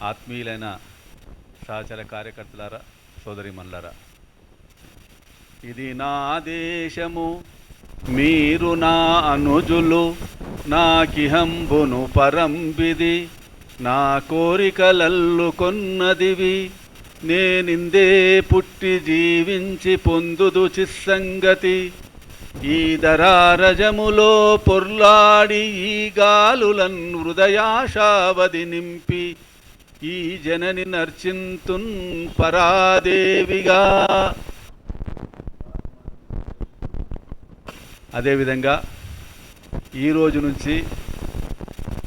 ఆత్మీయులైన సహచర కార్యకర్తలారా, సోదరీమణులారా, ఇది నా దేశము, మీరు నా అనుజులు, నాకిహంబును పరంబిది, నా కోరికలల్లుకొన్నదివి, నేనిందే పుట్టి జీవించి పొందుదు చిస్సంగతి, ఈ దరారజములో పొర్లాడి ఈ గాలులన్ హృదయాశావది నింపి, ఈ జనని నర్చింతున్ పరాదేవిగా. అదేవిధంగా ఈరోజు నుంచి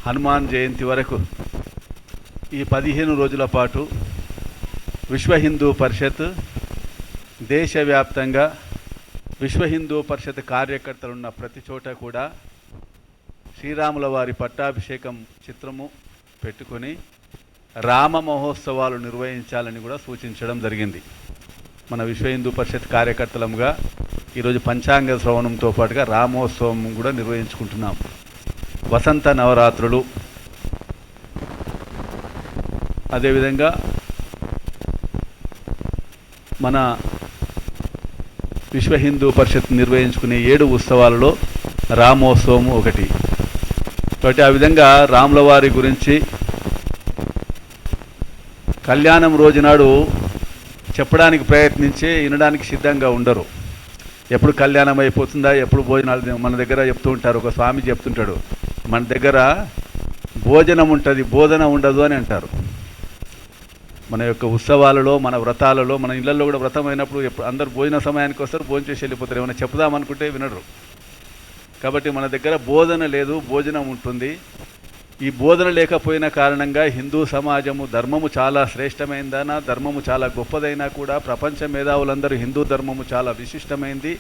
హనుమాన్ జయంతి వరకు ఈ 15 రోజుల పాటు విశ్వ హిందూ పరిషత్ దేశవ్యాప్తంగా విశ్వ హిందూ పరిషత్ కార్యకర్తలున్న ప్రతి చోట కూడా శ్రీరాముల వారి పట్టాభిషేకం చిత్రము పెట్టుకొని రామ మహోత్సవాలు నిర్వహించాలని కూడా సూచించడం జరిగింది. మన విశ్వ హిందూ పరిషత్ కార్యకర్తలముగా ఈరోజు పంచాంగ శ్రవణంతో పాటుగా రామోత్సవం కూడా నిర్వహించుకుంటున్నాం. వసంత నవరాత్రులు, అదేవిధంగా మన విశ్వ హిందూ పరిషత్ నిర్వహించుకునే 7 ఉత్సవాలలో రామోత్సవం ఒకటి. కాబట్టి ఆ విధంగా రాముల వారి గురించి కళ్యాణం రోజునాడు చెప్పడానికి ప్రయత్నించి వినడానికి సిద్ధంగా ఉండరు. ఎప్పుడు కళ్యాణం అయిపోతుందా, ఎప్పుడు భోజనాలు మన దగ్గర చెప్తూ ఉంటారు. ఒక స్వామి చెప్తుంటాడు, మన దగ్గర భోజనం ఉంటుంది, బోధన ఉండదు అని అంటారు. మన యొక్క ఉత్సవాలలో, మన వ్రతాలలో, మన ఇళ్లలో కూడా వ్రతం అయినప్పుడు ఎప్పుడు అందరు భోజన సమయానికి వస్తారు, భోజనం చేసి వెళ్ళిపోతారు. ఏమైనా చెప్దామనుకుంటే వినరు. కాబట్టి మన దగ్గర బోధన లేదు, భోజనం ఉంటుంది. ఈ బోధన లేకపోయిన కారణంగా హిందూ సమాజము ధర్మము చాలా శ్రేష్టమైందనా, ధర్మము చాలా గొప్పదైనా కూడా ప్రపంచ మేధావులందరూ హిందూ ధర్మము చాలా విశిష్టమైంది,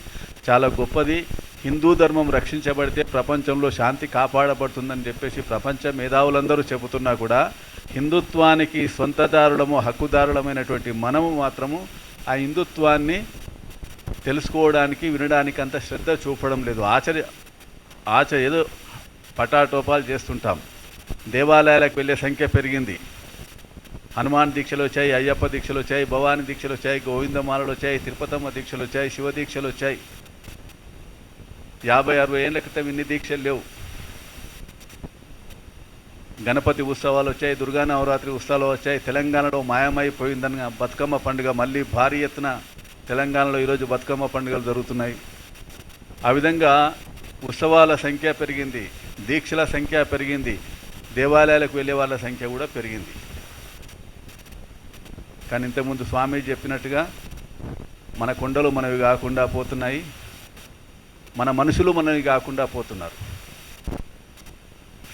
చాలా గొప్పది, హిందూ ధర్మం రక్షించబడితే ప్రపంచంలో శాంతి కాపాడబడుతుందని చెప్పేసి ప్రపంచ మేధావులందరూ చెబుతున్నా కూడా హిందుత్వానికి సొంతదారులము, హక్కుదారులమైనటువంటి మనము మాత్రము ఆ హిందుత్వాన్ని తెలుసుకోవడానికి, వినడానికి అంత శ్రద్ధ చూపడం లేదు. ఏదో పటాటోపాలు చేస్తుంటాం. దేవాలయాలకు వెళ్ళే సంఖ్య పెరిగింది. హనుమాన్ దీక్షలు వచ్చాయి, అయ్యప్ప దీక్షలు వచ్చాయి, భవానీ దీక్షలు వచ్చాయి, గోవిందమాలలు వచ్చాయి, తిరుపతమ్మ దీక్షలు వచ్చాయి, శివ దీక్షలు వచ్చాయి. 50-60 ఏళ్ల క్రితం ఇన్ని దీక్షలు లేవు. గణపతి ఉత్సవాలు వచ్చాయి, దుర్గా నవరాత్రి ఉత్సవాలు వచ్చాయి. తెలంగాణలో మాయమైపోయిందని బతుకమ్మ పండుగ మళ్ళీ భారీ ఎత్తున తెలంగాణలో ఈరోజు బతుకమ్మ పండుగలు జరుగుతున్నాయి. ఆ విధంగా ఉత్సవాల సంఖ్య పెరిగింది, దీక్షల సంఖ్య పెరిగింది, దేవాలయాలకు వెళ్ళే వాళ్ళ సంఖ్య కూడా పెరిగింది. కానీ ఇంతకుముందు స్వామి చెప్పినట్టుగా మన కొండలు మనవి కాకుండా పోతున్నాయి, మన మనుషులు మనవి కాకుండా పోతున్నారు.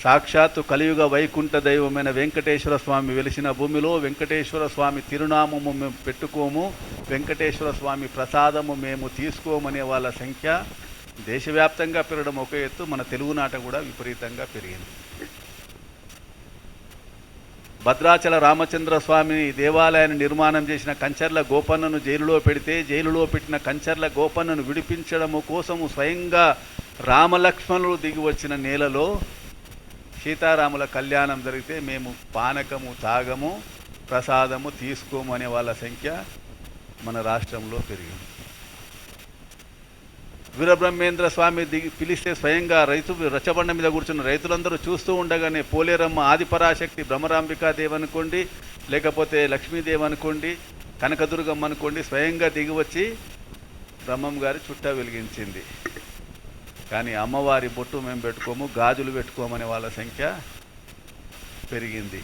సాక్షాత్తు కలియుగ వైకుంఠ దైవమైన వెంకటేశ్వర స్వామి వెలిసిన భూమిలో వెంకటేశ్వర స్వామి తిరునామము మేము పెట్టుకోము, వెంకటేశ్వర స్వామి ప్రసాదము మేము తీసుకోమనే వాళ్ళ సంఖ్య దేశవ్యాప్తంగా పెరగడం ఒక ఎత్తు, మన తెలుగునాట కూడా విపరీతంగా పెరిగింది. భద్రాచల రామచంద్ర స్వామి దేవాలయాన్ని నిర్మాణం చేసిన కంచర్ల గోపన్నను జైలులో పెడితే, జైలులో పెట్టిన కంచర్ల గోపన్నను విడిపించడము కోసము స్వయంగా రామలక్ష్మణులు దిగి వచ్చిన నేలలో సీతారాముల కళ్యాణం జరిగితే మేము పానకము తాగము, ప్రసాదము తీసుకోము అనే వాళ్ళ సంఖ్య మన రాష్ట్రంలో పెరిగింది. వీరబ్రహ్మేంద్ర స్వామి పిలిస్తే స్వయంగా రచ్చబండ మీద కూర్చున్న రైతులందరూ చూస్తూ ఉండగానే పోలేరమ్మ, ఆదిపరాశక్తి, భ్రమరాంబికాదేవి అనుకోండి, లేకపోతే లక్ష్మీదేవి అనుకోండి, కనకదుర్గమ్మ అనుకోండి, స్వయంగా దిగివచ్చి బ్రహ్మం గారి చుట్ట వెలిగించింది. కానీ అమ్మవారి బొట్టు మేము పెట్టుకోము, గాజులు పెట్టుకోమనే వాళ్ళ సంఖ్య పెరిగింది.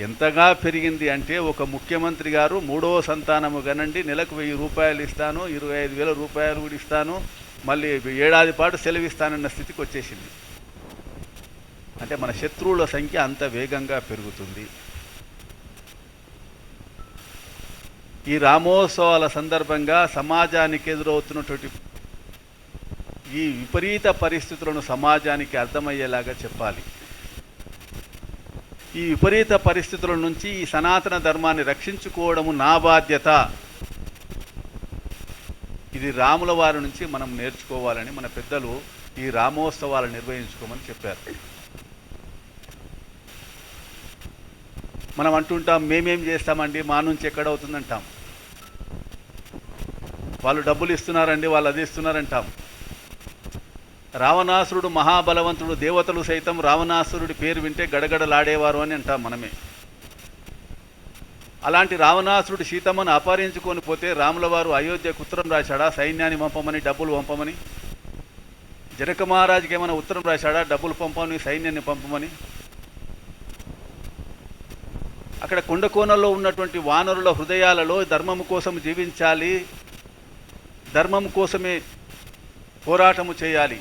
ఎంతగా పెరిగింది అంటే ఒక ముఖ్యమంత్రి గారు 3వ సంతానము గనండి, నెలకు 1000 రూపాయలు ఇస్తాను, 25,000 రూపాయలు కూడా ఇస్తాను, మళ్ళీ ఏడాది పాటు సెలవిస్తానన్న స్థితికి వచ్చేసింది. అంటే మన శత్రువుల సంఖ్య అంత వేగంగా పెరుగుతుంది. ఈ రామోత్సవాల సందర్భంగా సమాజానికి ఎదురవుతున్నటువంటి ఈ విపరీత పరిస్థితులను సమాజానికి అర్థమయ్యేలాగా చెప్పాలి. ఈ విపరీత పరిస్థితుల నుంచి ఈ సనాతన ధర్మాన్ని రక్షించుకోవడము నా బాధ్యత. ఇది రాముల వారి నుంచి మనం నేర్చుకోవాలని మన పెద్దలు ఈ రామోత్సవాలు నిర్వహించుకోమని చెప్పారు. మనం అంటుంటాం మేమేం చేస్తామండి, మా నుంచి ఎక్కడవుతుందంటాం. వాళ్ళు డబ్బులు ఇస్తున్నారండి, వాళ్ళు అది ఇస్తున్నారంటాం. రావణాసురుడు మహాబలవంతుడు, దేవతలు సైతం రావణాసురుడి పేరు వింటే గడగడలాడేవారు అని అంటాం మనమే. అలాంటి రావణాసురుడు సీతమ్మను అపహరించుకొని పోతే రాముల వారు అయోధ్యకు ఉత్తరం రాశాడా సైన్యాన్ని పంపమని, డబ్బులు పంపమని? జనక మహారాజుకి ఏమైనా ఉత్తరం రాశాడా డబ్బులు పంపమని, సైన్యాన్ని పంపమని? అక్కడ కొండకోనల్లో ఉన్నటువంటి వానరుల హృదయాలలో ధర్మము కోసం జీవించాలి, ధర్మం కోసమే పోరాటము చేయాలి,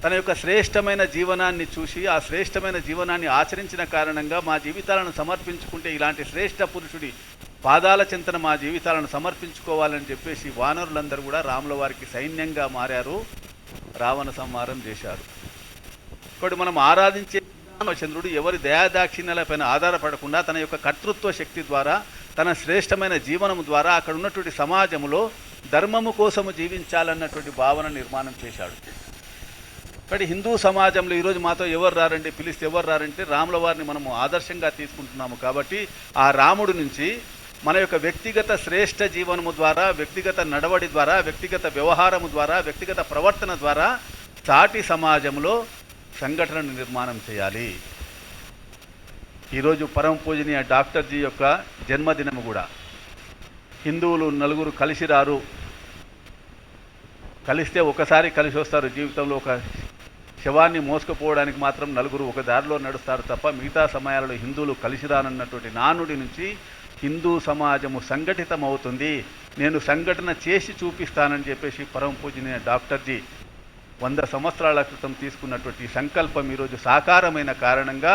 తన యొక్క శ్రేష్టమైన జీవనాన్ని చూసి ఆ శ్రేష్టమైన జీవనాన్ని ఆచరించిన కారణంగా మా జీవితాలను సమర్పించుకుంటే ఇలాంటి శ్రేష్ఠ పురుషుడి పాదాల చింతన మా జీవితాలను సమర్పించుకోవాలని చెప్పేసి వానరులందరూ కూడా రాముల వారికి సైన్యంగా మారారు, రావణ సంహారం చేశారు. ఇప్పుడు మనం ఆరాధించే రామచంద్రుడు ఎవరి దయాదాక్షిణ్యాలపైన ఆధారపడకుండా తన యొక్క కర్తృత్వ శక్తి ద్వారా, తన శ్రేష్టమైన జీవనము ద్వారా అక్కడ ఉన్నటువంటి సమాజంలో ధర్మము కోసము జీవించాలన్నటువంటి భావన నిర్మాణం చేశాడు. కాబట్టి హిందూ సమాజంలో ఈరోజు మాతో ఎవరు రారండి, పిలిస్తే ఎవరు రారంటే రాముల వారిని మనము ఆదర్శంగా తీసుకుంటున్నాము. కాబట్టి ఆ రాముడి నుంచి మన యొక్క వ్యక్తిగత శ్రేష్ఠ జీవనము ద్వారా, వ్యక్తిగత నడవడి ద్వారా, వ్యక్తిగత వ్యవహారము ద్వారా, వ్యక్తిగత ప్రవర్తన ద్వారా సాటి సమాజంలో సంఘటనను నిర్మాణం చేయాలి. ఈరోజు పరమ పూజనీయ డాక్టర్జీ యొక్క జన్మదినము కూడా. హిందువులు నలుగురు కలిసి రారు, కలిస్తే ఒకసారి కలిసి వస్తారు జీవితంలో. ఒక శవాన్ని మోసుకుపోవడానికి మాత్రం నలుగురు ఒక దారిలో నడుస్తారు తప్ప మిగతా సమయాలలో హిందువులు కలిసి రానన్నటువంటి నానుడి నుంచి హిందూ సమాజము సంఘటితం అవుతుంది, నేను సంఘటన చేసి చూపిస్తానని చెప్పేసి పరమ పూజనీయ డాక్టర్జీ 100 సంవత్సరాల క్రితం తీసుకున్నటువంటి సంకల్పం ఈరోజు సాకారమైన కారణంగా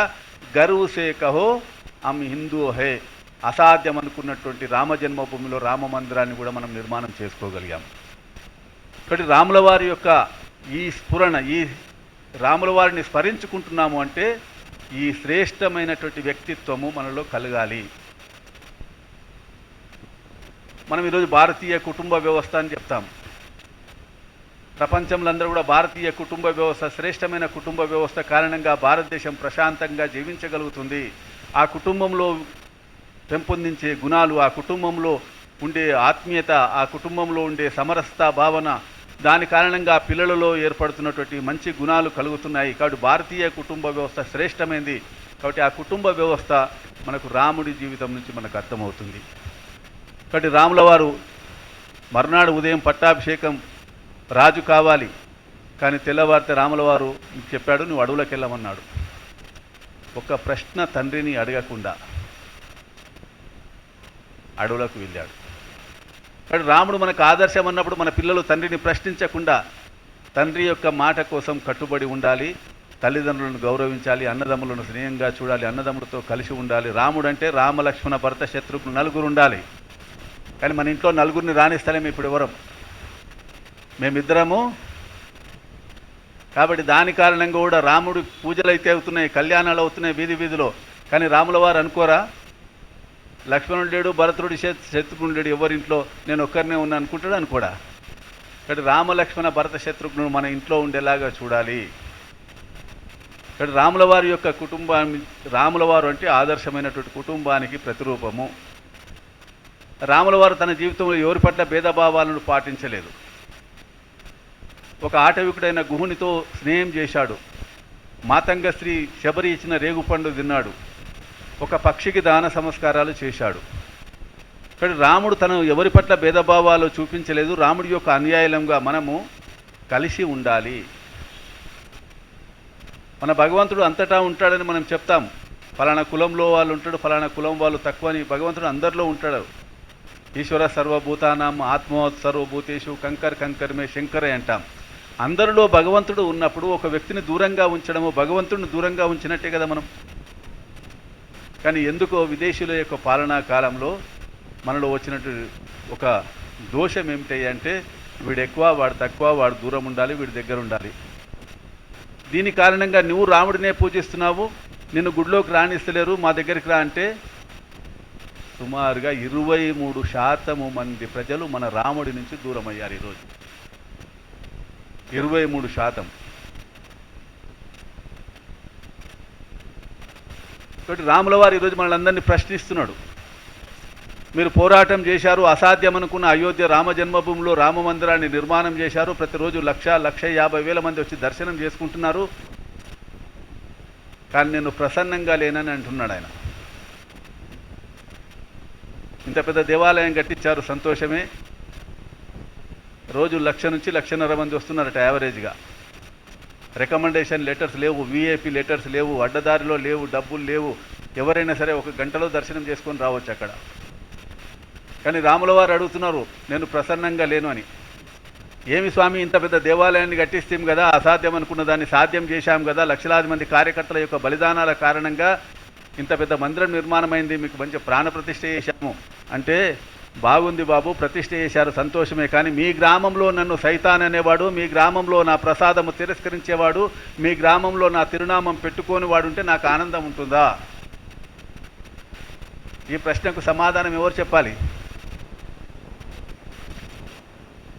గర్వ్ సే కహో హమ్ హిందూ హే, అసాధ్యం అనుకున్నటువంటి రామ జన్మభూమిలో రామ మందిరాన్ని కూడా మనం నిర్మాణం చేసుకోగలిగాం. కాబట్టి రాముల వారి యొక్క ఈ స్ఫురణ, ఈ రాముల వారిని స్మరించుకుంటున్నాము అంటే ఈ శ్రేష్టమైనటువంటి వ్యక్తిత్వము మనలో కలగాలి. మనం ఈరోజు భారతీయ కుటుంబ వ్యవస్థ అని చెప్తాం. ప్రపంచంలో అందరూ కూడా భారతీయ కుటుంబ వ్యవస్థ, శ్రేష్టమైన కుటుంబ వ్యవస్థ కారణంగా భారతదేశం ప్రశాంతంగా జీవించగలుగుతుంది. ఆ కుటుంబంలో పెంపొందించే గుణాలు, ఆ కుటుంబంలో ఉండే ఆత్మీయత, ఆ కుటుంబంలో ఉండే సమరసత భావన, దాని కారణంగా పిల్లలలో ఏర్పడుతున్నటువంటి మంచి గుణాలు కలుగుతున్నాయి. కాబట్టి భారతీయ కుటుంబ వ్యవస్థ శ్రేష్టమైంది. కాబట్టి ఆ కుటుంబ వ్యవస్థ మనకు రాముడి జీవితం నుంచి మనకు అర్థమవుతుంది. కాబట్టి రాముల వారు మర్నాడు ఉదయం పట్టాభిషేకం, రాజు కావాలి, కానీ తెల్లవారితే రాముల వారు చెప్పాడు నువ్వు అడవులకు వెళ్ళమన్నాడు. ఒక ప్రశ్న తండ్రిని అడగకుండా అడవులకు వెళ్ళాడు. కాబట్టి రాముడు మనకు ఆదర్శం అన్నప్పుడు మన పిల్లలు తండ్రిని ప్రశ్నించకుండా తండ్రి యొక్క మాట కోసం కట్టుబడి ఉండాలి, తల్లిదండ్రులను గౌరవించాలి, అన్నదమ్ములను స్నేహంగా చూడాలి, అన్నదమ్ములతో కలిసి ఉండాలి. రాముడు అంటే రామ లక్ష్మణ భరత శత్రుఘ్నులు నలుగురు ఉండాలి. కానీ మన ఇంట్లో నలుగురిని రాణిస్తలేము ఇప్పుడు ఎవరం, మేమిద్దరము. కాబట్టి దాని కారణంగా కూడా రాముడు పూజలు అయితే అవుతున్నాయి, కళ్యాణాలు అవుతున్నాయి వీధి వీధిలో. కానీ రాముల వారు అనుకోరా, లక్ష్మణుడు లేడు, భరతుడు శత్రుఘ్నుడు లేడు, ఎవరింట్లో నేను ఒక్కరినే ఉన్నా అనుకుంటాడు అనుకోడా. ఇక్కడ రామ లక్ష్మణ భరత శత్రుఘ్నుడు మన ఇంట్లో ఉండేలాగా చూడాలి. ఇక్కడ రాముల వారి యొక్క కుటుంబాన్ని, రాముల వారు అంటే ఆదర్శమైనటువంటి కుటుంబానికి ప్రతిరూపము. రాముల వారు తన జీవితంలో ఎవరి పట్ల భేదభావాలను పాటించలేదు. ఒక ఆటవికుడైన గుహునితో స్నేహం చేశాడు, మాతంగ స్త్రీ శబరి ఇచ్చిన రేగుపండు తిన్నాడు, ఒక పక్షికి దాన సంస్కారాలు చేశాడు. కానీ రాముడు తను ఎవరి పట్ల భేదభావాలు చూపించలేదు. రాముడి యొక్క అనుయాయులంగా మనము కలిసి ఉండాలి. మన భగవంతుడు అంతటా ఉంటాడని మనం చెప్తాం. ఫలానా కులంలో వాళ్ళు ఉంటాడు, ఫలానా కులం వాళ్ళు తక్కువ అని. భగవంతుడు అందరిలో ఉంటాడు. ఈశ్వర సర్వభూతానాం ఆత్మవత్ సర్వభూతేషు కంకర్ కంకర్మే శంకరే అంటాం. అందరిలో భగవంతుడు ఉన్నప్పుడు ఒక వ్యక్తిని దూరంగా ఉంచడము భగవంతుడిని దూరంగా ఉంచినట్టే కదా మనం. కానీ ఎందుకో విదేశీయుల యొక్క పాలనా కాలంలో మనలో వచ్చినట్టు ఒక దోషం ఏమిటంటే వీడు ఎక్కువ, వాడు తక్కువ, వాడు దూరం ఉండాలి, వీడి దగ్గర ఉండాలి. దీని కారణంగా నువ్వు రాముడినే పూజిస్తున్నావు, నిన్ను గుడిలోకి రాణిస్తలేరు, మా దగ్గరికి రా అంటే సుమారుగా 23% మంది ప్రజలు మన రాముడి నుంచి దూరం అయ్యారు ఈరోజు. 23%. కాబట్టి రాముల వారు ఈరోజు మనల్ని ప్రశ్నిస్తున్నాడు. మీరు పోరాటం చేశారు, అసాధ్యం అనుకున్న అయోధ్య రామ జన్మభూమిలో రామ మందిరాన్ని నిర్మాణం చేశారు. ప్రతిరోజు 1,50,000 మంది వచ్చి దర్శనం చేసుకుంటున్నారు. కానీ నేను ప్రసన్నంగా లేనని అంటున్నాడు ఆయన. ఇంత పెద్ద దేవాలయం కట్టించారు, సంతోషమే. రోజు 1,00,000 నుంచి 1,50,000 మంది వస్తున్నారట యావరేజ్గా. రికమెండేషన్ లెటర్స్ లేవు, విఐపి లెటర్స్ లేవు, అడ్డదారిలో లేవు, డబ్బులు లేవు. ఎవరైనా సరే 1 గంటలో దర్శనం చేసుకొని రావచ్చు అక్కడ. కానీ రాముల వారు అడుగుతున్నారు, నేను ప్రసన్నంగా లేను అని. ఏమి స్వామి, ఇంత పెద్ద దేవాలయాన్ని కట్టిస్తాం కదా, అసాధ్యం అనుకున్న దాన్ని సాధ్యం చేశాం కదా, లక్షలాది మంది కార్యకర్తల యొక్క బలిదానాల కారణంగా ఇంత పెద్ద మందిరం నిర్మాణమైంది, మీకు మంచి ప్రాణప్రతిష్ఠ చేశాము అంటే, బాగుంది బాబు, ప్రతిష్ఠ చేశారు, సంతోషమే. కానీ మీ గ్రామంలో నన్ను సైతాన్ అనేవాడు, మీ గ్రామంలో నా ప్రసాదము తిరస్కరించేవాడు, మీ గ్రామంలో నా తిరునామం పెట్టుకొని వాడుంటే నాకు ఆనందం ఉంటుందా? ఈ ప్రశ్నకు సమాధానం ఎవరు చెప్పాలి?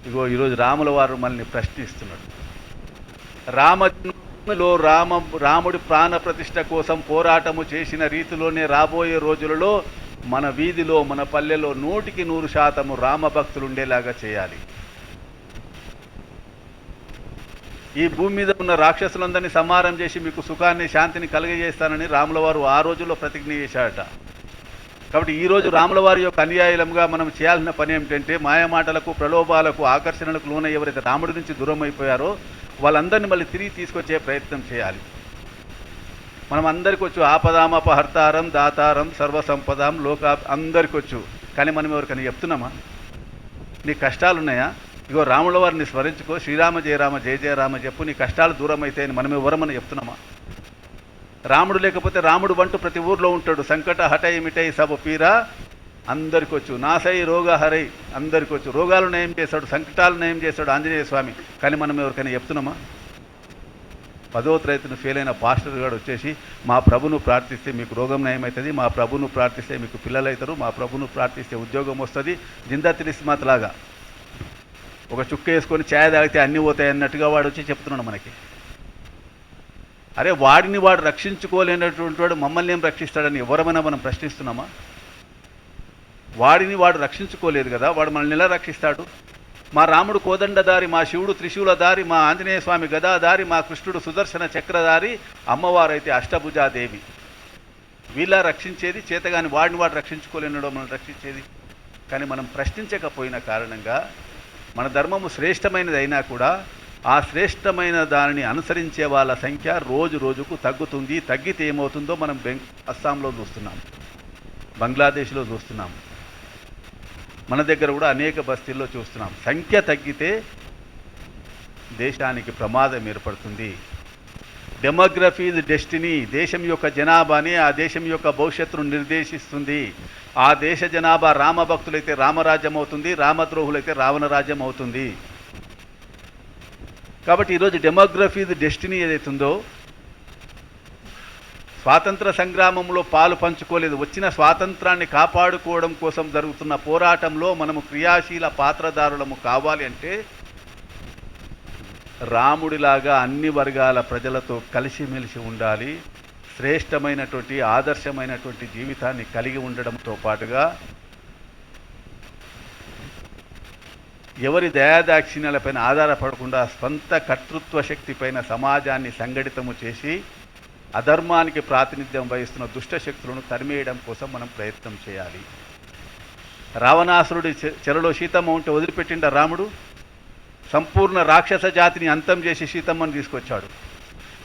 ఇగో ఈరోజు రాముల వారు మనల్ని ప్రశ్నిస్తున్నాడు. రామజన్మలో రాముడి ప్రాణ ప్రతిష్ఠ కోసం పోరాటము చేసిన రీతిలోనే రాబోయే రోజులలో మన వీధిలో, మన పల్లెలో 100% రామభక్తులు ఉండేలాగా చేయాలి. ఈ భూమి మీద ఉన్న రాక్షసులందరినీ సంహారం చేసి మీకు సుఖాన్ని, శాంతిని కలుగజేస్తానని రాముల వారు ఆ రోజుల్లో ప్రతిజ్ఞ చేశాడట. కాబట్టి ఈరోజు రాముల వారి యొక్క అనుయాయులంగా మనం చేయాల్సిన పని ఏమిటంటే, మాయమాటలకు, ప్రలోభాలకు, ఆకర్షణలకు లోన ఎవరైతే రాముడి నుంచి దూరం అయిపోయారో వాళ్ళందరినీ మళ్ళీ తిరిగి తీసుకొచ్చే ప్రయత్నం చేయాలి. మనం అందరికీ వచ్చు, ఆపదామపహర్తారం దాతారం సర్వసంపదాం లోకా, అందరికీ వచ్చు. కానీ మనం ఎవరికైనా చెప్తున్నామా? నీ కష్టాలు ఉన్నాయా? ఇగో రాముల వారిని స్మరించుకో, శ్రీరామ జయ రామ జయ జయ రామ చెప్పు, నీ కష్టాలు దూరం అవుతాయని మనం ఎవరమని చెప్తున్నామా? రాముడు లేకపోతే రాముడు వంటూ ప్రతి ఊర్లో ఉంటాడు. సంకట హఠై మిఠై సబ పీరా, అందరికి వచ్చు. నాసై రోగ హరై, అందరికి వచ్చు. రోగాలు నయం చేశాడు, సంకటాలు నయం చేశాడు ఆంజనేయ స్వామి. కానీ మనం ఎవరికైనా చెప్తున్నామా? 10వ తరగతిని ఫెయిల్ అయిన పాస్టర్ గారు వచ్చేసి, మా ప్రభును ప్రార్థిస్తే మీకు రోగం నయమవుతుంది, మా ప్రభును ప్రార్థిస్తే మీకు పిల్లలు అవుతారు, మా ప్రభును ప్రార్థిస్తే ఉద్యోగం వస్తుంది, జిందా తిలిస్మాత్ లాగా ఒక చుక్క వేసుకొని ఛాయ్ తాగితే అన్నీ పోతాయి అన్నట్టుగా వాడు వచ్చి చెప్తున్నాడు మనకి. అరే, వాడిని వాడు రక్షించుకోలేనటువంటి వాడు మమ్మల్ని ఏం రక్షిస్తాడని ఎవరమైనా మనం ప్రశ్నిస్తున్నామా? వాడిని వాడు రక్షించుకోలేదు కదా, వాడు మనల్ని ఎలా రక్షిస్తాడు? మా రాముడు కోదండదారి, మా శివుడు త్రిశూలదారి, మా ఆంజనేయ స్వామి గదాదారి, మా కృష్ణుడు సుదర్శన చక్రధారి, అమ్మవారైతే అష్టభుజాదేవి. వీళ్ళ రక్షించేది చేతగాని వాడిని వాడు రక్షించుకోలేనడో మనం రక్షించేది. కానీ మనం ప్రశ్నించకపోయిన కారణంగా మన ధర్మము శ్రేష్టమైనది అయినా కూడా ఆ శ్రేష్టమైన దానిని అనుసరించే వాళ్ళ సంఖ్య రోజు రోజుకు తగ్గుతుంది. తగ్గితే ఏమవుతుందో మనం అస్సాంలో చూస్తున్నాం, బంగ్లాదేశ్లో చూస్తున్నాం, మన దగ్గర కూడా అనేక బస్తీల్లో చూస్తున్నాం. సంఖ్య తగ్గితే దేశానికి ప్రమాదం ఏర్పడుతుంది. Demography is destiny. దేశం యొక్క జనాభాని ఆ దేశం యొక్క భవిష్యత్తును నిర్దేశిస్తుంది. ఆ దేశ జనాభా రామభక్తులైతే రామరాజ్యం అవుతుంది, రామద్రోహులైతే రావణరాజ్యం అవుతుంది. కాబట్టి ఈరోజు డెమోగ్రఫీ ఇస్ డెస్టినీ ఏదైతుందో, స్వాతంత్ర సంగ్రామంలో పాలు పంచుకోలేదు, వచ్చిన స్వాతంత్రాన్ని కాపాడుకోవడం కోసం జరుగుతున్న పోరాటంలో మనము క్రియాశీల పాత్రదారులము కావాలి అంటే రాముడిలాగా అన్ని వర్గాల ప్రజలతో కలిసిమెలిసి ఉండాలి. శ్రేష్టమైనటువంటి ఆదర్శమైనటువంటి జీవితాన్ని కలిగి ఉండడంతో పాటుగా ఎవరి దయాదాక్షిణ్యాలపైన ఆధారపడకుండా స్వంత కర్తృత్వ శక్తిపైన సమాజాన్ని సంఘటితము చేసి అధర్మానికి ప్రాతినిధ్యం వహిస్తున్న దుష్టశక్తులను తరిమేయడం కోసం మనం ప్రయత్నం చేయాలి. రావణాసురుడి చెరలో సీతమ్మ ఉంటే వదిలిపెట్టిండ రాముడు? సంపూర్ణ రాక్షస జాతిని అంతం చేసి సీతమ్మను తీసుకొచ్చాడు.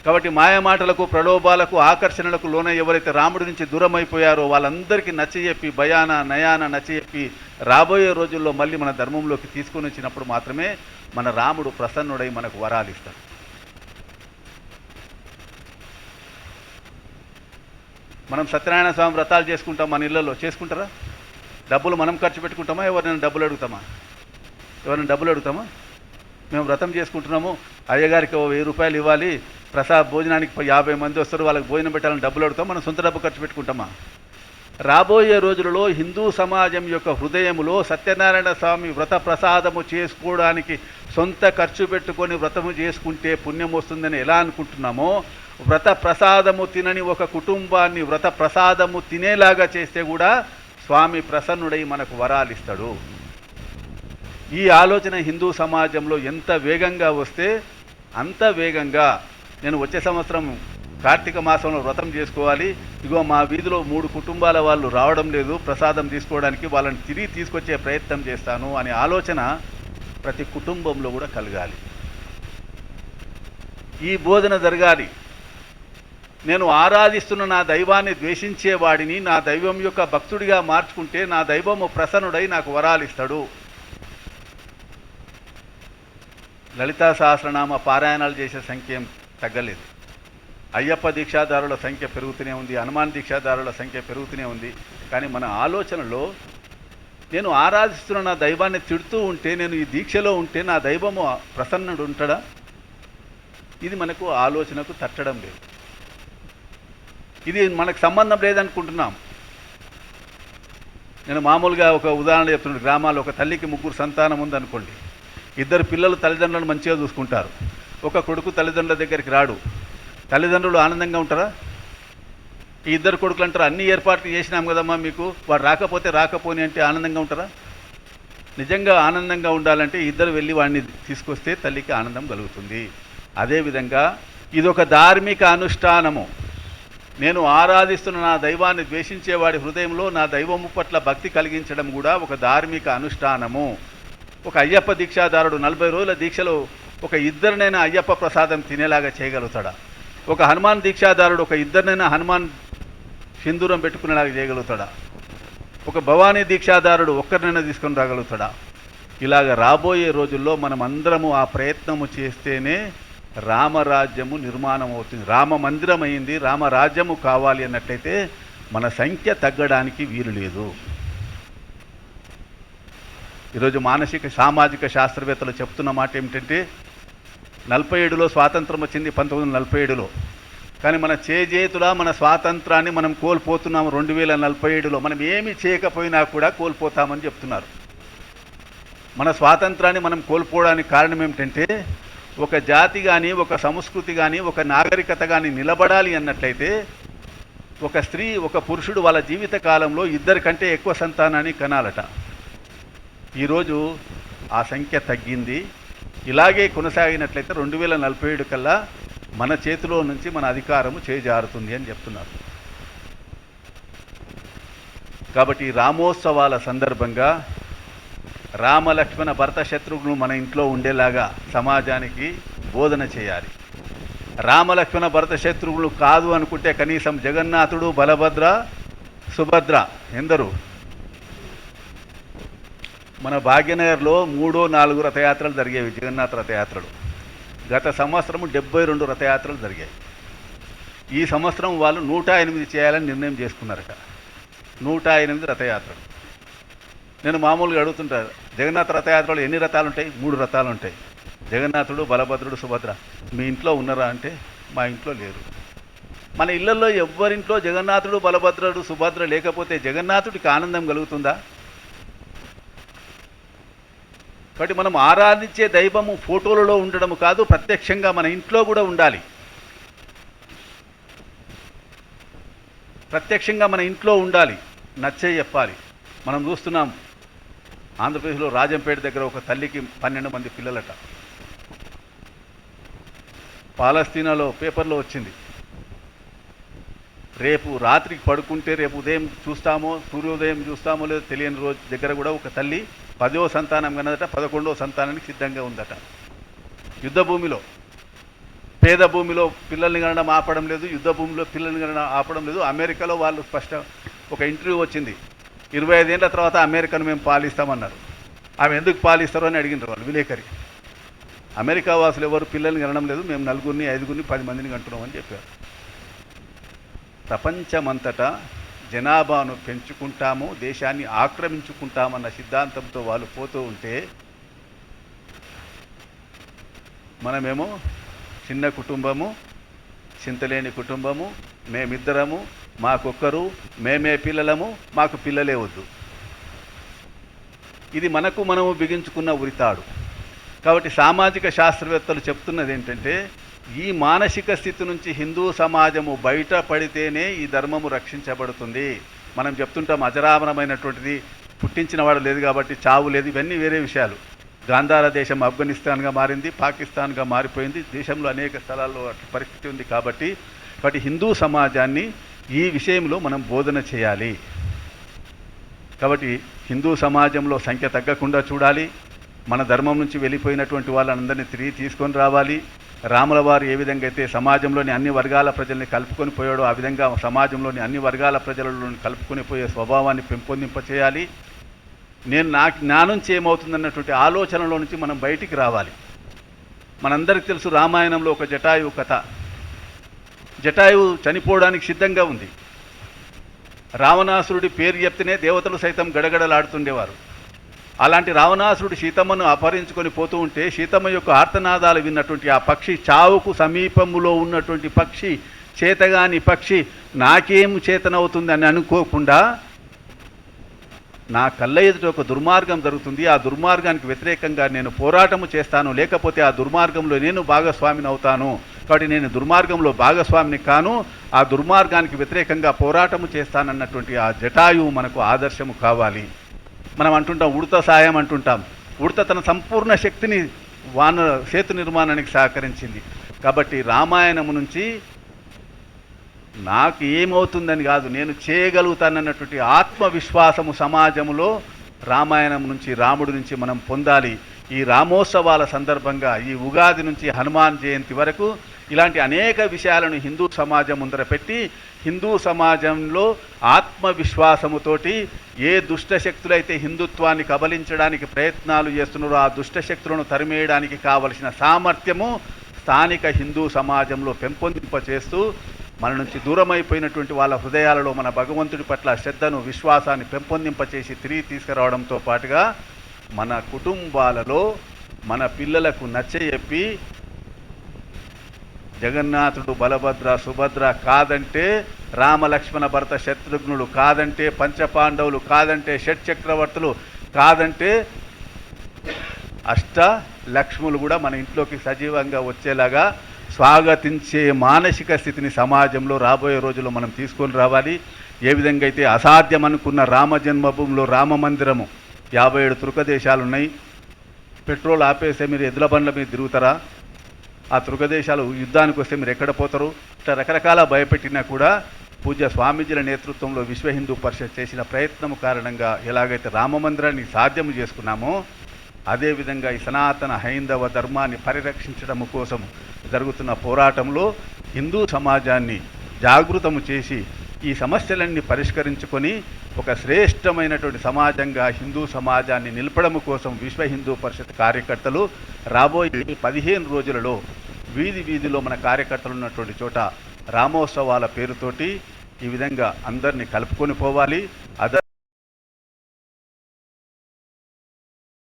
కాబట్టి మాయమాటలకు, ప్రలోభాలకు, ఆకర్షణలకు లోన ఎవరైతే రాముడి నుంచి దూరం అయిపోయారో వాళ్ళందరికీ నచ్చజెప్పి, భయాన నయాన నచ్చజెప్పి రాబోయే రోజుల్లో మళ్ళీ మన ధర్మంలోకి తీసుకొని వచ్చినప్పుడు మాత్రమే మన రాముడు ప్రసన్నుడై మనకు వరాలు ఇస్తాడు. మనం సత్యనారాయణ స్వామి వ్రతాలు చేసుకుంటాం, మన ఇళ్లలో చేసుకుంటారా? డబ్బులు మనం ఖర్చు పెట్టుకుంటామా? ఎవరైనా డబ్బులు అడుగుతామా? మేము వ్రతం చేసుకుంటున్నాము, అయ్యగారికి 1000 రూపాయలు ఇవ్వాలి, భోజనానికి 50 మంది వస్తారు, వాళ్ళకి భోజనం పెట్టాలని డబ్బులు అడుగుతాం, మనం సొంత డబ్బు ఖర్చు పెట్టుకుంటామా? రాబోయే రోజులలో హిందూ సమాజం యొక్క హృదయములో సత్యనారాయణ స్వామి వ్రత ప్రసాదము చేసుకోవడానికి సొంత ఖర్చు పెట్టుకొని వ్రతము చేసుకుంటే పుణ్యం వస్తుందని ఎలా అనుకుంటున్నామో, వ్రత ప్రసాదము తినని ఒక కుటుంబాన్ని వ్రత ప్రసాదము తినేలాగా చేస్తే కూడా స్వామి ప్రసన్నుడై మనకు వరాలు ఇస్తాడు. ఈ ఆలోచన హిందూ సమాజంలో ఎంత వేగంగా వస్తే అంత వేగంగా నేను వచ్చే సంవత్సరం కార్తీక మాసంలో వ్రతం చేసుకోవాలి, ఇగో మా వీధిలో 3 కుటుంబాల వాళ్ళు రావడం లేదు ప్రసాదం తీసుకోవడానికి, వాళ్ళని తిరిగి తీసుకొచ్చే ప్రయత్నం చేస్తాను అనే ఆలోచన ప్రతి కుటుంబంలో కూడా కలగాలి. ఈ బోధన జరగాలి. నేను ఆరాధిస్తున్న నా దైవాన్ని ద్వేషించేవాడిని నా దైవం యొక్క భక్తుడిగా మార్చుకుంటే నా దైవము ప్రసన్నుడై నాకు వరాలు ఇస్తాడు. లలితా సహస్రనామ పారాయణాలు చేసే సంఖ్య ఏం తగ్గలేదు. అయ్యప్ప దీక్షాదారుల సంఖ్య పెరుగుతూనే ఉంది, హనుమాన్ దీక్షాదారుల సంఖ్య పెరుగుతూనే ఉంది. కానీ మన ఆలోచనలో నేను ఆరాధిస్తున్న నా దైవాన్ని తిడుతూ ఉంటే, నేను ఈ దీక్షలో ఉంటే నా దైవము ప్రసన్నుడు ఉంటాడా? ఇది మనకు ఆలోచనకు తట్టడం లేదు. ఇది మనకు సంబంధం లేదనుకుంటున్నాం. నేను మామూలుగా ఒక ఉదాహరణ చెప్తున్నాను. గ్రామాల్లో ఒక తల్లికి 3 సంతానం ఉందనుకోండి. 2 పిల్లలు తల్లిదండ్రులను మంచిగా చూసుకుంటారు. ఒక కొడుకు తల్లిదండ్రుల దగ్గరికి రాడు. తల్లిదండ్రులు ఆనందంగా ఉంటారా? ఈ 2 కొడుకులు అంటారు, అన్ని ఏర్పాట్లు చేసినాం కదమ్మా మీకు, వాడు రాకపోతే రాకపోని అంటే ఆనందంగా ఉంటారా? నిజంగా ఆనందంగా ఉండాలంటే 2 వెళ్ళి వాడిని తీసుకొస్తే తల్లికి ఆనందం కలుగుతుంది. అదేవిధంగా ఇదొక ధార్మిక అనుష్ఠానము. నేను ఆరాధిస్తున్న నా దైవాన్ని ద్వేషించేవాడి హృదయంలో నా దైవము పట్ల భక్తి కలిగించడం కూడా ఒక ధార్మిక అనుష్ఠానము. ఒక అయ్యప్ప దీక్షాదారుడు 40 రోజుల దీక్షలో ఒక 2 అయ్యప్ప ప్రసాదం తినేలాగా చేయగలుగుతాడా? ఒక హనుమాన్ దీక్షాదారుడు ఒక 2 హనుమాన్ సింధూరం పెట్టుకునేలాగా చేయగలుగుతాడా? ఒక భవానీ దీక్షాదారుడు 1 తీసుకొని రాగలుగుతాడా? ఇలాగ రాబోయే రోజుల్లో మనం అందరము ఆ ప్రయత్నము చేస్తేనే రామరాజ్యము నిర్మాణం అవుతుంది. రామ మందిరం అయింది, రామరాజ్యము కావాలి అన్నట్లయితే మన సంఖ్య తగ్గడానికి వీలు లేదు. ఈరోజు మానసిక సామాజిక శాస్త్రవేత్తలు చెప్తున్న మాట ఏమిటంటే 47లో స్వాతంత్రం వచ్చింది, 1947లో. కానీ మన చేజేతులా మన స్వాతంత్రాన్ని మనం కోల్పోతున్నాము 2047లో. మనం ఏమి చేయకపోయినా కూడా కోల్పోతామని చెప్తున్నారు. మన స్వాతంత్రాన్ని మనం కోల్పోవడానికి కారణం ఏమిటంటే ఒక జాతి కానీ ఒక సంస్కృతి కానీ ఒక నాగరికత కానీ నిలబడాలి అన్నట్లయితే ఒక స్త్రీ ఒక పురుషుడు వాళ్ళ జీవిత కాలంలో 2 కంటే ఎక్కువ సంతానాన్ని కనాలట. ఈరోజు ఆ సంఖ్య తగ్గింది. ఇలాగే కొనసాగినట్లయితే 2047 కల్లా మన చేతిలో నుంచి మన అధికారము చేజారుతుంది అని చెప్తున్నారు. కాబట్టి రామోత్సవాల సందర్భంగా రామలక్ష్మణ భరత శత్రుఘ్నులు మన ఇంట్లో ఉండేలాగా సమాజానికి బోధన చేయాలి. రామలక్ష్మణ భరత శత్రుఘ్నులు కాదు అనుకుంటే కనీసం జగన్నాథుడు బలభద్ర సుభద్ర ఎందరు? మన భాగ్యనగర్లో 3-4 రథయాత్రలు జరిగేవి, జగన్నాథ రథయాత్రలు. గత సంవత్సరం 72 రథయాత్రలు జరిగాయి. ఈ సంవత్సరం వాళ్ళు 108 చేయాలని నిర్ణయం చేసుకున్నారట. 108 రథయాత్రలు. నేను మామూలుగా అడుగుతుంటాను, జగన్నాథ రథయాత్రలో ఎన్ని రథాలు ఉంటాయి? 3 రథాలు ఉంటాయి. జగన్నాథుడు బలభద్రుడు సుభద్ర. మీ ఇంట్లో ఉన్నారా అంటే మా ఇంట్లో లేరు. మన ఇళ్లలో ఎవరింట్లో జగన్నాథుడు బలభద్రుడు సుభద్ర లేకపోతే జగన్నాథుడికి ఆనందం కలుగుతుందా? కాబట్టి మనం ఆరాధించే దైవము ఫోటోలలో ఉండడం కాదు, ప్రత్యక్షంగా మన ఇంట్లో కూడా ఉండాలి. ప్రత్యక్షంగా మన ఇంట్లో ఉండాలి, నచ్చే చెప్పాలి. మనం చూస్తున్నాం ఆంధ్రప్రదేశ్లో రాజంపేట దగ్గర ఒక తల్లికి 12 మంది పిల్లలట. పాలస్తీనాలో పేపర్లో వచ్చింది. రేపు రాత్రికి పడుకుంటే రేపు ఉదయం చూస్తామో సూర్యోదయం చూస్తామో లేదో తెలియని రోజు దగ్గర కూడా ఒక తల్లి 10వ సంతానం కన్నదట, 11వ సంతానానికి సిద్ధంగా ఉందట. యుద్ధ భూమిలో, పేద భూమిలో పిల్లల్ని కనడం ఆపడం లేదు, యుద్ధ భూమిలో పిల్లల్ని కనడం ఆపడం లేదు. అమెరికాలో వాళ్ళు ఒక ఇంటర్వ్యూ వచ్చింది, 25 ఏళ్ల తర్వాత అమెరికాను మేము పాలిస్తామన్నారు. ఆమె ఎందుకు పాలిస్తారు అని అడిగినారు వాళ్ళు విలేకరి. అమెరికా వాసులు ఎవరు పిల్లల్ని కనడం లేదు, మేము 4, 5, 10 మందిని కంటున్నామని చెప్పారు. ప్రపంచమంతటా జనాభాను పెంచుకుంటాము, దేశాన్ని ఆక్రమించుకుంటామన్న సిద్ధాంతంతో వాళ్ళు పోతూ ఉంటే మనమేమో చిన్న కుటుంబము, చింతలేని కుటుంబము, మేమిద్దరము, మాకొక్కరు, మేమే పిల్లలము, మాకు పిల్లలే వద్దు. ఇది మనకు మనము బిగించుకున్న ఉరితాడు. కాబట్టి సామాజిక శాస్త్రవేత్తలు చెప్తున్నది ఏంటంటే ఈ మానసిక స్థితి నుంచి హిందూ సమాజము బయటపడితేనే ఈ ధర్మము రక్షించబడుతుంది. మనం చెప్తుంటాం అజరామరమైనటువంటిది, పుట్టించిన వాడు లేదు కాబట్టి చావు లేదు, ఇవన్నీ వేరే విషయాలు. గాంధార దేశం ఆఫ్ఘనిస్తాన్గా మారింది, పాకిస్తాన్గా మారిపోయింది, దేశంలో అనేక స్థలాల్లో అట్లా పరిస్థితి ఉంది. కాబట్టి హిందూ సమాజాన్ని ఈ విషయంలో మనం బోధన చేయాలి. కాబట్టి హిందూ సమాజంలో సంఖ్య తగ్గకుండా చూడాలి. మన ధర్మం నుంచి వెళ్ళిపోయినటువంటి వాళ్ళందరినీ తిరిగి తీసుకొని రావాలి. రాముల వారు ఏ విధంగా అయితే సమాజంలోని అన్ని వర్గాల ప్రజల్ని కలుపుకొని పోయాడో ఆ విధంగా సమాజంలోని అన్ని వర్గాల ప్రజలను కలుపుకొని పోయే స్వభావాన్ని పెంపొందింపచేయాలి. నా నుంచి ఏమవుతుందన్నటువంటి ఆలోచనలో నుంచి మనం బయటికి రావాలి. మనందరికీ తెలుసు రామాయణంలో ఒక జటాయువు కథ. జటాయువు చనిపోవడానికి సిద్ధంగా ఉంది. రావణాసురుడి పేరు చెప్తేనే దేవతలు సైతం గడగడలాడుతుండేవారు. అలాంటి రావణాసురుడు సీతమ్మను అపహరించుకొని పోతూ ఉంటే సీతమ్మ యొక్క ఆర్తనాదాలు విన్నటువంటి ఆ పక్షి, చావుకు సమీపంలో ఉన్నటువంటి పక్షి, చేతగాని పక్షి, నాకేం చేతనవుతుంది అని అనుకోకుండా నా కళ్ళ ఎదుట ఒక దుర్మార్గం జరుగుతుంది, ఆ దుర్మార్గానికి వ్యతిరేకంగా నేను పోరాటము చేస్తాను, లేకపోతే ఆ దుర్మార్గంలో నేను భాగస్వామిని అవుతాను, కాబట్టి నేను దుర్మార్గంలో భాగస్వామిని కాను, ఆ దుర్మార్గానికి వ్యతిరేకంగా పోరాటము చేస్తానన్నటువంటి ఆ జటాయువు మనకు ఆదర్శము కావాలి. మనం అంటుంటాం ఉడత సాయం అంటుంటాం. ఉడత తన సంపూర్ణ శక్తిని సేతు నిర్మాణానికి సహకరించింది. కాబట్టి రామాయణము నుంచి నాకు ఏమవుతుందని కాదు, నేను చేయగలుగుతానన్నటువంటి ఆత్మవిశ్వాసము సమాజంలో రామాయణం నుంచి, రాముడి నుంచి మనం పొందాలి. ఈ రామోత్సవాల సందర్భంగా ఈ ఉగాది నుంచి హనుమాన్ జయంతి వరకు ఇలాంటి అనేక విషయాలను హిందూ సమాజం ముందర పెట్టి హిందూ సమాజంలో ఆత్మవిశ్వాసముతోటి ఏ దుష్టశక్తులైతే హిందుత్వాన్ని కబలించడానికి ప్రయత్నాలు చేస్తున్నారో ఆ దుష్టశక్తులను తరిమేయడానికి కావలసిన సామర్థ్యము స్థానిక హిందూ సమాజంలో పెంపొందింపచేస్తూ మన నుంచి దూరమైపోయినటువంటి వాళ్ళ హృదయాలలో మన భగవంతుడి పట్ల శ్రద్ధను, విశ్వాసాన్ని పెంపొందింపచేసి తిరిగి తీసుకురావడంతో పాటుగా మన కుటుంబాలలో మన పిల్లలకు నచ్చజెప్పి జగన్నాథుడు బలభద్ర సుభద్ర కాదంటే రామలక్ష్మణ భరత శత్రుఘ్నుడు కాదంటే పంచపాండవులు కాదంటే షట్చక్రవర్తులు కాదంటే అష్ట లక్ష్ములు కూడా మన ఇంట్లోకి సజీవంగా వచ్చేలాగా స్వాగతించే మానసిక స్థితిని సమాజంలో రాబోయే రోజుల్లో మనం తీసుకొని రావాలి. ఏ విధంగా అయితే అసాధ్యం అనుకున్న రామ జన్మభూమిలో రామ మందిరము 57 తుర్క దేశాలు ఉన్నాయి. పెట్రోల్ ఆపేస్తే మీరు ఎద్దుల బండ్ల మీద తిరుగుతారా? ఆ తుర్క దేశాలు యుద్ధానికి వస్తే మీరు ఎక్కడ పోతారు? ఇట్లా రకరకాల భయపెట్టినా కూడా పూజ్య స్వామీజీల నేతృత్వంలో విశ్వ హిందూ పరిషత్ చేసిన ప్రయత్నం కారణంగా ఎలాగైతే రామ మందిరాన్ని సాధ్యం చేసుకున్నామో అదేవిధంగా ఈ సనాతన హైందవ ధర్మాన్ని పరిరక్షించడం కోసం జరుగుతున్న పోరాటంలో హిందూ సమాజాన్ని జాగృతము చేసి ఈ సమస్యలన్నీ పరిష్కరించుకొని ఒక శ్రేష్టమైనటువంటి సమాజంగా హిందూ సమాజాన్ని నిలపడం కోసం విశ్వ హిందూ పరిషత్ కార్యకర్తలు రాబోయే 15 రోజులలో వీధిలో మన కార్యకర్తలు ఉన్నటువంటి చోట రామోత్సవాల పేరుతోటి ఈ విధంగా అందరినీ కలుపుకొని పోవాలి.